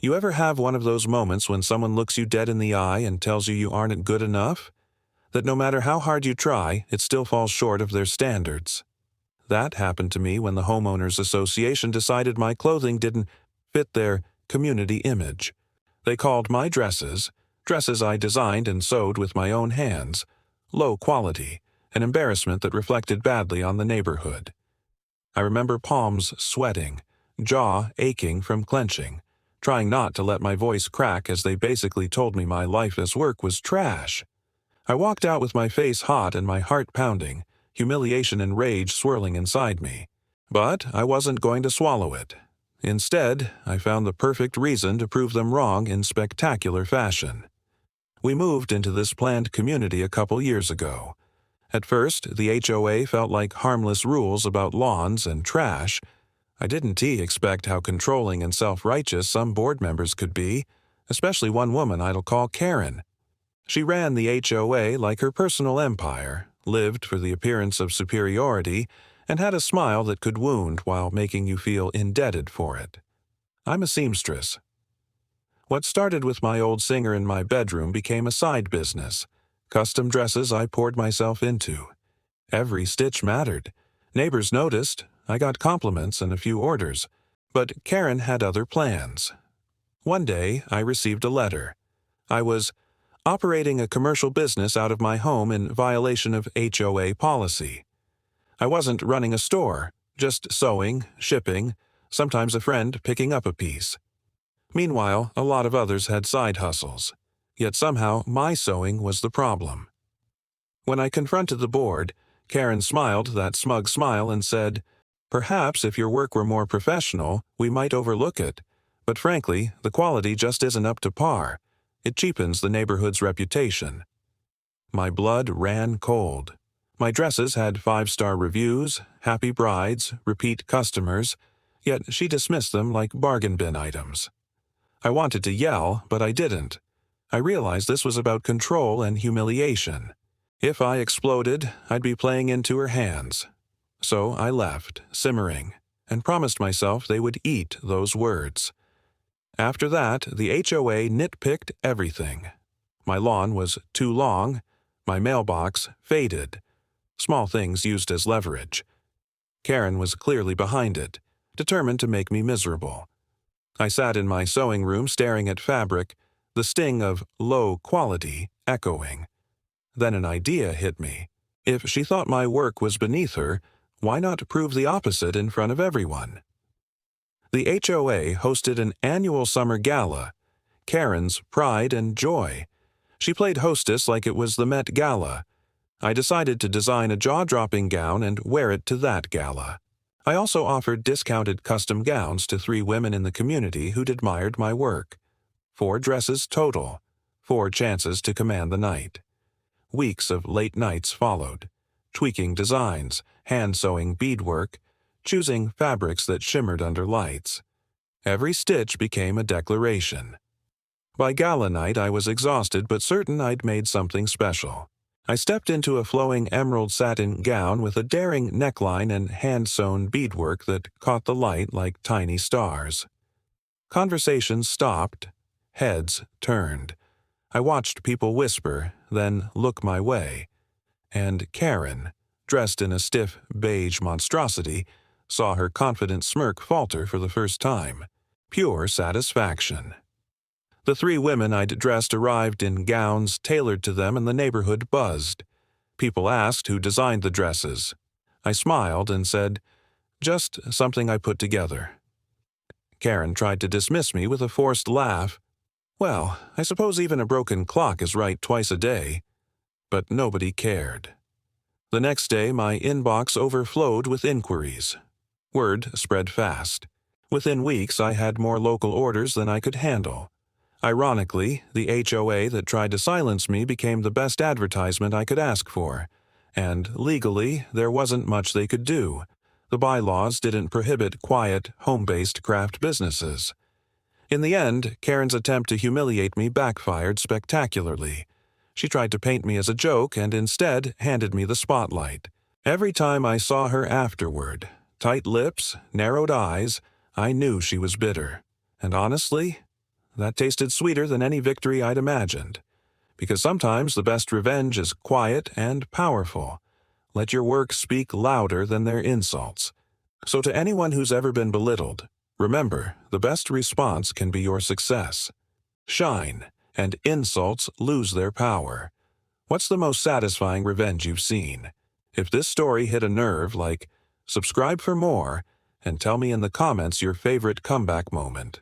You ever have one of those moments when someone looks you dead in the eye and tells you aren't good enough? That no matter how hard you try, it still falls short of their standards. That happened to me when the Homeowners Association decided my clothing didn't fit their community image. They called my dresses I designed and sewed with my own hands, low quality, an embarrassment that reflected badly on the neighborhood. I remember palms sweating, jaw aching from clenching, trying not to let my voice crack as they basically told me my life as work was trash. I walked out with my face hot and my heart pounding, humiliation and rage swirling inside me. But I wasn't going to swallow it. Instead, I found the perfect reason to prove them wrong in spectacular fashion. We moved into this planned community a couple years ago. At first, the HOA felt like harmless rules about lawns and trash. I didn't expect how controlling and self-righteous some board members could be, especially one woman I'll call Karen. She ran the HOA like her personal empire, lived for the appearance of superiority, and had a smile that could wound while making you feel indebted for it. I'm a seamstress. What started with my old singer in my bedroom became a side business. Custom dresses I poured myself into. Every stitch mattered. Neighbors noticed. I got compliments and a few orders. But Karen had other plans. One day, I received a letter. I was operating a commercial business out of my home in violation of HOA policy. I wasn't running a store, just sewing, shipping, sometimes a friend picking up a piece. Meanwhile, a lot of others had side hustles. Yet somehow my sewing was the problem. When I confronted the board, Karen smiled that smug smile and said, "Perhaps if your work were more professional, we might overlook it. But frankly, the quality just isn't up to par. It cheapens the neighborhood's reputation." My blood ran cold. My dresses had 5-star reviews, happy brides, repeat customers, yet she dismissed them like bargain bin items. I wanted to yell, but I didn't. I realized this was about control and humiliation. If I exploded, I'd be playing into her hands. So I left, simmering, and promised myself they would eat those words. After that, the HOA nitpicked everything. My lawn was too long, my mailbox faded. Small things used as leverage. Karen was clearly behind it, determined to make me miserable. I sat in my sewing room staring at fabric, the sting of low quality echoing. Then an idea hit me. If she thought my work was beneath her, why not prove the opposite in front of everyone? The HOA hosted an annual summer gala, Karen's pride and joy. She played hostess like it was the Met Gala. I decided to design a jaw-dropping gown and wear it to that gala. I also offered discounted custom gowns to 3 women in the community who'd admired my work. 4 dresses total, 4 chances to command the night. Weeks of late nights followed, tweaking designs, hand-sewing beadwork, choosing fabrics that shimmered under lights. Every stitch became a declaration. By gala night, I was exhausted but certain I'd made something special. I stepped into a flowing emerald satin gown with a daring neckline and hand-sewn beadwork that caught the light like tiny stars. Conversations stopped. Heads turned. I watched people whisper, then look my way. And Karen, dressed in a stiff beige monstrosity, saw her confident smirk falter for the first time. Pure satisfaction. The 3 women I'd dressed arrived in gowns tailored to them and the neighborhood buzzed. People asked who designed the dresses. I smiled and said, "Just something I put together." Karen tried to dismiss me with a forced laugh. "Well, I suppose even a broken clock is right twice a day." But nobody cared. The next day, my inbox overflowed with inquiries. Word spread fast. Within weeks, I had more local orders than I could handle. Ironically, the HOA that tried to silence me became the best advertisement I could ask for. And legally, there wasn't much they could do. The bylaws didn't prohibit quiet, home-based craft businesses. In the end, Karen's attempt to humiliate me backfired spectacularly. She tried to paint me as a joke and instead handed me the spotlight. Every time I saw her afterward, tight lips, narrowed eyes, I knew she was bitter. And honestly, That tasted sweeter than any victory I'd imagined. Because sometimes the best revenge is quiet and powerful. Let your work speak louder than their insults. So to anyone who's ever been belittled, remember, the best response can be your success. Shine, and insults lose their power. What's the most satisfying revenge you've seen? If this story hit a nerve, subscribe for more, and tell me in the comments your favorite comeback moment.